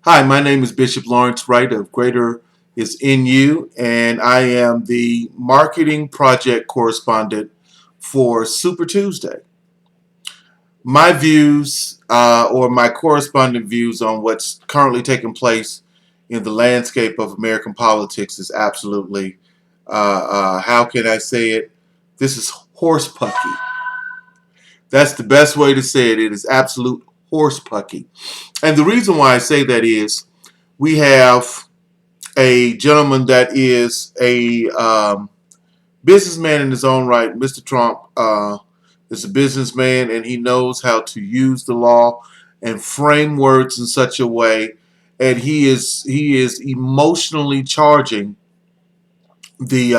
Hi, my name is Bishop Lawrence Wright of Greater is in You, and I am the marketing project correspondent for Super Tuesday. My views, or my correspondent views on what's currently taking place in the landscape of American politics is absolutely, how can I say it? This is horse pucky. That's the best way to say it. It is absolute horse pucky. And the reason why I say that is we have a gentleman that is a businessman in his own right. Mr. Trump is a businessman, and he knows how to use the law and frame words in such a way, and he is emotionally charging the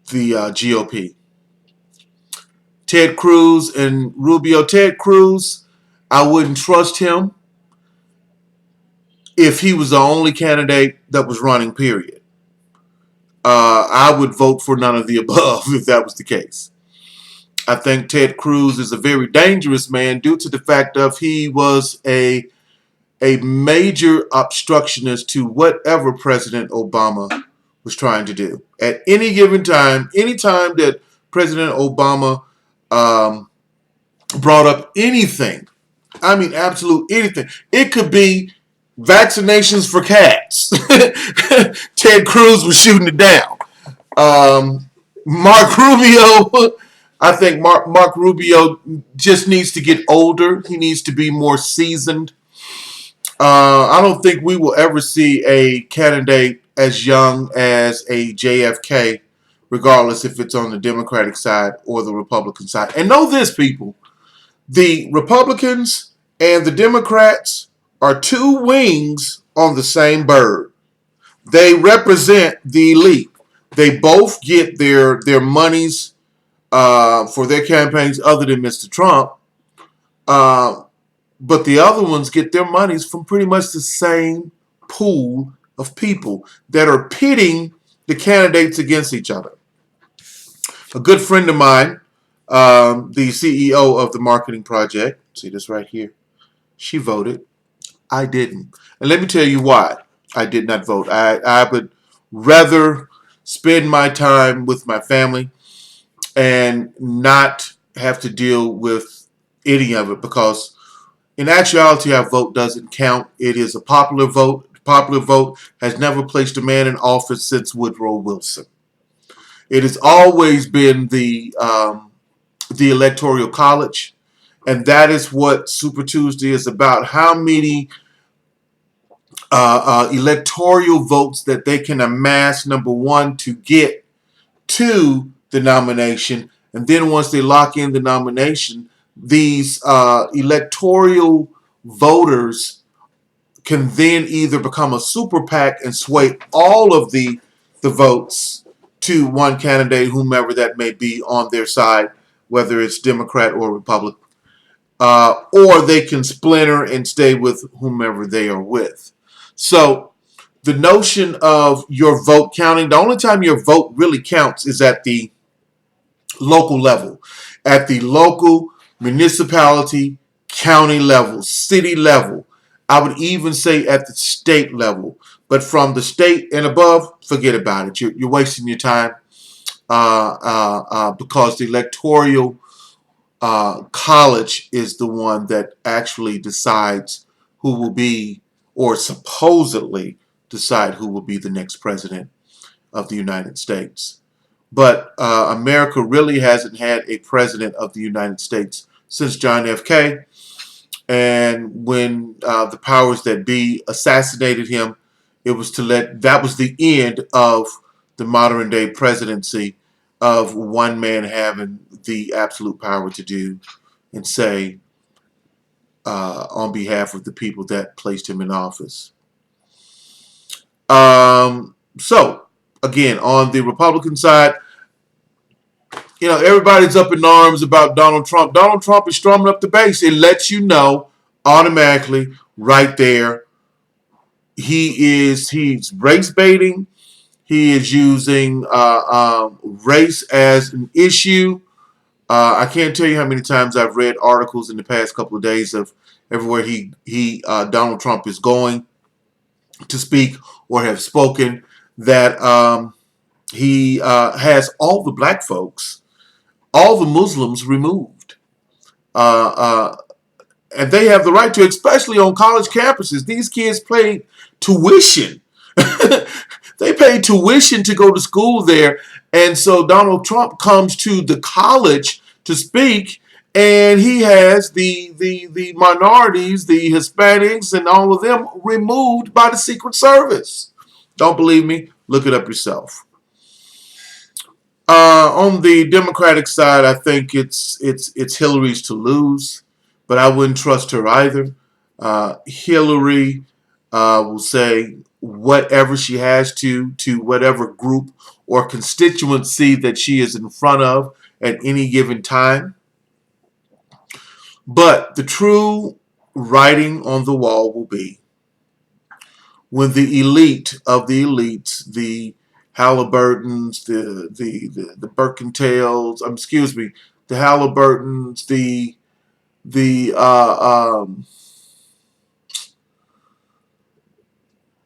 GOP. Ted Cruz and Rubio. Ted Cruz, I wouldn't trust him if he was the only candidate that was running. Period. I would vote for none of the above if that was the case. I think Ted Cruz is a very dangerous man due to the fact of he was a major obstructionist to whatever President Obama was trying to do. At any given time, any time that President Obama brought up anything, I mean absolute anything, it could be vaccinations for cats. Ted Cruz was shooting it down. Mark Rubio, I think Mark Rubio just needs to get older. He needs to be more seasoned. I don't think we will ever see a candidate as young as a JFK, regardless if it's on the Democratic side or the Republican side. And know this, people: the Republicans and the Democrats are two wings on the same bird. They represent the elite. They both get their monies for their campaigns, other than Mr. Trump. Uh, but the other ones get their monies from pretty much the same pool of people that are pitting the candidates against each other. A good friend of mine, the CEO of the marketing project, see this right here, she voted. I didn't. And let me tell you why I did not vote. I would rather spend my time with my family and not have to deal with any of it, because in actuality our vote doesn't count. It is a popular vote. The popular vote has never placed a man in office since Woodrow Wilson. It has always been the electoral college, and that is what Super Tuesday is about. How many electoral votes that they can amass, number one, to get to the nomination. And then once they lock in the nomination, these electoral voters can then either become a super PAC and sway all of the votes to one candidate, whomever that may be on their side, whether it's Democrat or Republican, or they can splinter and stay with whomever they are with. So the notion of your vote counting, the only time your vote really counts is at the local level, at the local municipality, county level, city level. I would even say at the state level. But from the state and above, forget about it. You're wasting your time, because the electoral college is the one that actually decides who will be, or supposedly decide who will be the next president of the United States. But America really hasn't had a president of the United States since John F. K. And when the powers that be assassinated him, it was that was the end of the modern day presidency of one man having the absolute power to do and say on behalf of the people that placed him in office. So, again, on the Republican side, everybody's up in arms about Donald Trump. Donald Trump is strumming up the bass. It lets you know automatically right there. He's race baiting. He is using race as an issue. I can't tell you how many times I've read articles in the past couple of days of everywhere he Donald Trump is going to speak or have spoken, that he has all the black folks, all the Muslims removed. Uh, uh, and they have the right to, especially on college campuses. These kids pay tuition. They pay tuition to go to school there. And so Donald Trump comes to the college to speak, and he has the minorities, the Hispanics, and all of them removed by the Secret Service. Don't believe me? Look it up yourself. On the Democratic side, I think it's Hillary's to lose, but I wouldn't trust her either. Hillary will say whatever she has to whatever group or constituency that she is in front of at any given time. But the true writing on the wall will be when the elite of the elites, the Halliburtons, the Birkentales, excuse me, the Halliburtons, the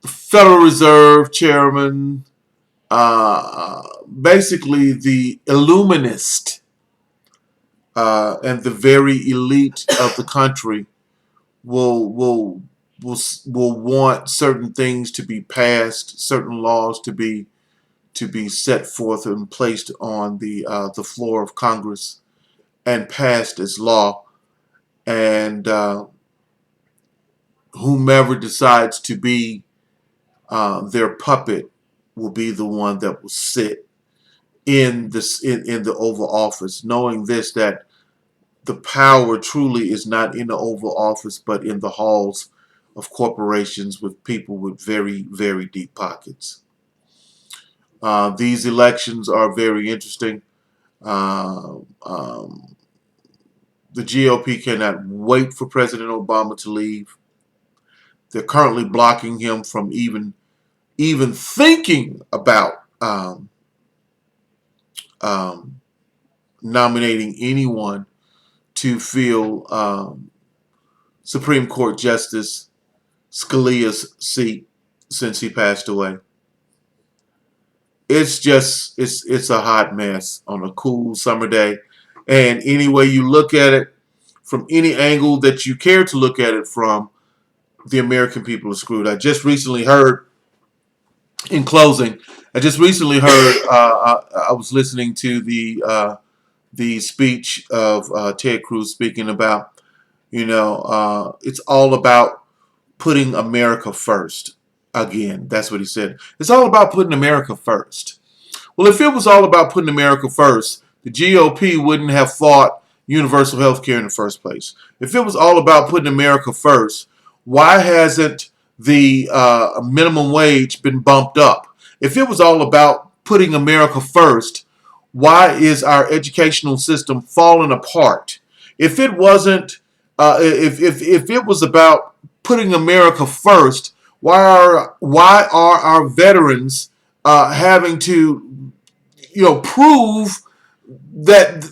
Federal Reserve Chairman, basically the Illuminist and the very elite of the country will want certain things to be passed, certain laws to be set forth and placed on the floor of Congress and passed as law, and whomever decides to be their puppet will be the one that will sit in the Oval Office, knowing this, that the power truly is not in the Oval Office, but in the halls of corporations with people with very, very deep pockets. These elections are very interesting. The GOP cannot wait for President Obama to leave. They're currently blocking him from even thinking about nominating anyone to fill Supreme Court Justice Scalia's seat since he passed away. It's a hot mess on a cool summer day, and any way you look at it, from any angle that you care to look at it from, the American people are screwed. I just recently heard, in closing, I was listening to the speech of Ted Cruz speaking about, it's all about putting America first. Again, that's what he said. It's all about putting America first. Well, if it was all about putting America first, the GOP wouldn't have fought universal health care in the first place. If it was all about putting America first, why hasn't the minimum wage been bumped up? If it was all about putting America first, why is our educational system falling apart? If it wasn't, if it was about putting America first, why are our veterans having to, prove that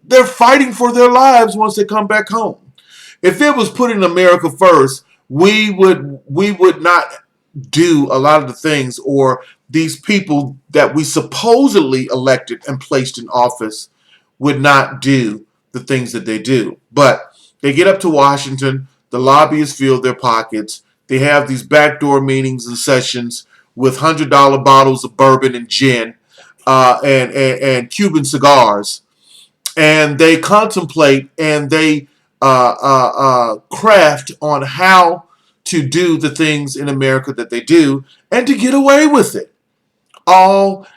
they're fighting for their lives once they come back home? If it was putting America first, we would not do a lot of the things, or these people that we supposedly elected and placed in office would not do the things that they do. But they get up to Washington, the lobbyists fill their pockets, they have these backdoor meetings and sessions with $100 bottles of bourbon and gin and Cuban cigars, and they contemplate and they craft on how to do the things in America that they do and to get away with it. All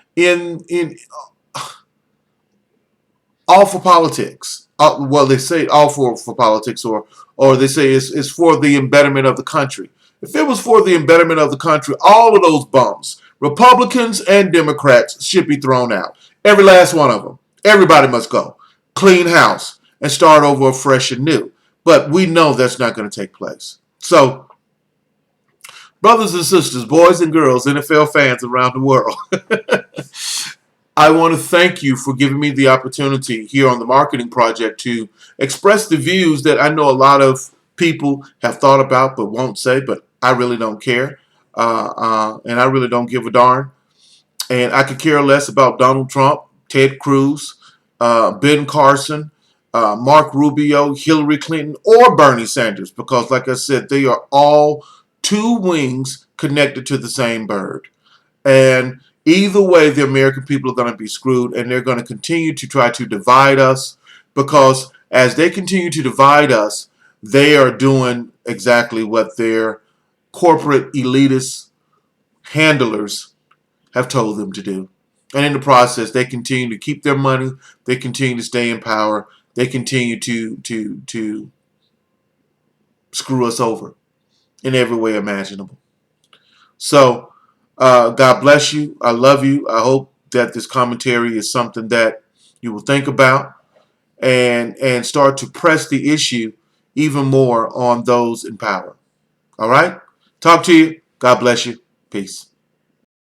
all for politics. Well, they say all for politics, or they say it's for the betterment of the country. If it was for the betterment of the country, all of those bums, Republicans and Democrats, should be thrown out. Every last one of them. Everybody must go. Clean house and start over fresh and new. But we know that's not going to take place. So, brothers and sisters, boys and girls, NFL fans around the world, I want to thank you for giving me the opportunity here on the Marketing Project to express the views that I know a lot of people have thought about but won't say, but I really don't care. And I really don't give a darn. And I could care less about Donald Trump, Ted Cruz, Ben Carson, Mark Rubio, Hillary Clinton, or Bernie Sanders, because, like I said, they are all two wings connected to the same bird. And either way, the American people are going to be screwed, and they're going to continue to try to divide us, because as they continue to divide us, they are doing exactly what their corporate elitist handlers have told them to do. And in the process, they continue to keep their money. They continue to stay in power. They continue to screw us over in every way imaginable. So, God bless you. I love you. I hope that this commentary is something that you will think about and start to press the issue even more on those in power. All right? Talk to you. God bless you. Peace.